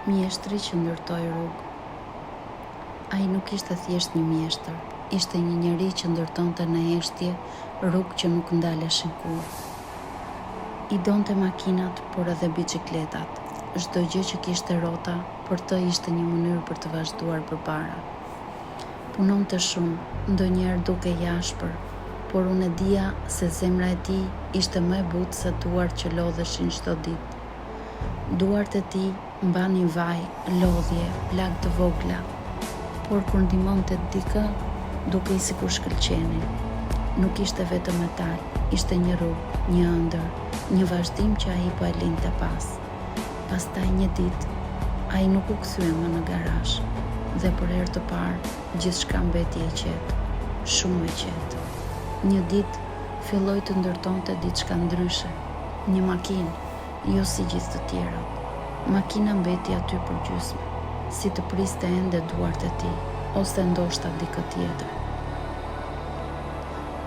Mjeshtri që ndërtoi rrugë. Ai nuk ishte thjesht një mjeshtër, ishte një njeri që ndërtonte në heshtje rrugë që nuk ndaleshin kurrë. I donte makinat, por edhe biçikletat. Çdo gjë që kishte rrota, për të ishte një mënyrë për të vazhduar përpara. Punonte shumë, ndonjëherë duke jashpër, por unë e dija se zemra e tij ishte më e butë se duart që lodheshin çdo ditë. Duart e tij mbanin vaj, lodhje, plagë të vogla, por kur ndihmonte dikë, dukej sikur shkëlqenin. Nuk ishte vetëm metal, ishte një rrugë, një ëndër, një vazhdim që ai po e linte pas. Pastaj një ditë, ai nuk u kthye më në garazh, dhe për herë të parë gjithçka mbeti e qetë, shumë e qetë. Një ditë filloi të ndërtonte diçka ndryshe, një makinë, jo si gjithë të tjerat. Makina mbeti aty për gjysmë, si të priste ende duart e tij, ose ndoshta dikë tjetër.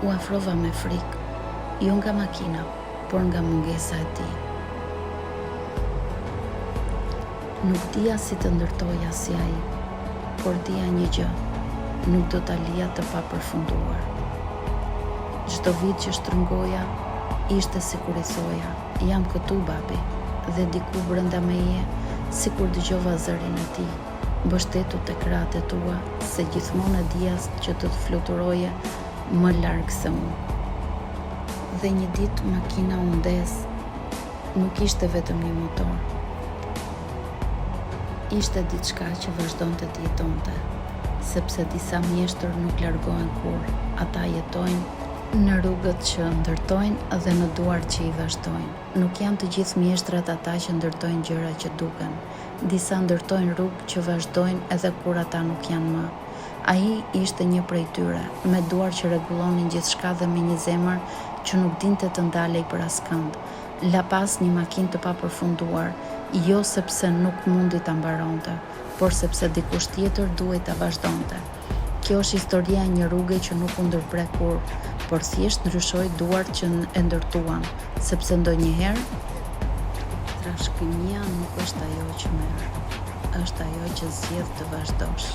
U afrova me frikë, jo nga makina, por nga mungesa e tij. Nuk dija si të ndërtoja si ai, por dija një gjë, nuk do ta lija të papërfunduar. Çdo vit që shtrëngoja, ishte sikur i thoja, jam këtu babi, dhe diku brenda meje, sikur dëgjova zërin e tij, mbështetur tek krahët e tua, se gjithmonë e dija që do të fluturoje më larg se unë. Dhe një ditë makina u ndes, nuk ishte vetëm një motor. Ishte diçka që vazhdonte të jetonte, sepse disa mjeshtër nuk largohen kurrë, ata jetojnë në rrugët që ndërtojnë dhe në duart që i vazhdojnë. Nuk janë të gjithë mjeshtrat ata që ndërtojnë gjëra që duken. Disa ndërtojnë rrugë që vazhdojnë edhe kur ata nuk janë më. Ai ishte një prej tyre, me duar që rregullonin gjithçka dhe me një zemër që nuk dinte të ndalej për askënd. La pas një makinë të papërfunduar, jo sepse nuk mundi ta mbaronte, por sepse dikush tjetër duhej ta vazhdonte. Kjo është historia e një rruge që nuk u ndërprek kurrë, por thjesht ndryshoi duart që e ndërtuan, sepse ndonjëherë trashëgimia nuk është ajo që merr, është ajo që zgjedh të vazhdosh.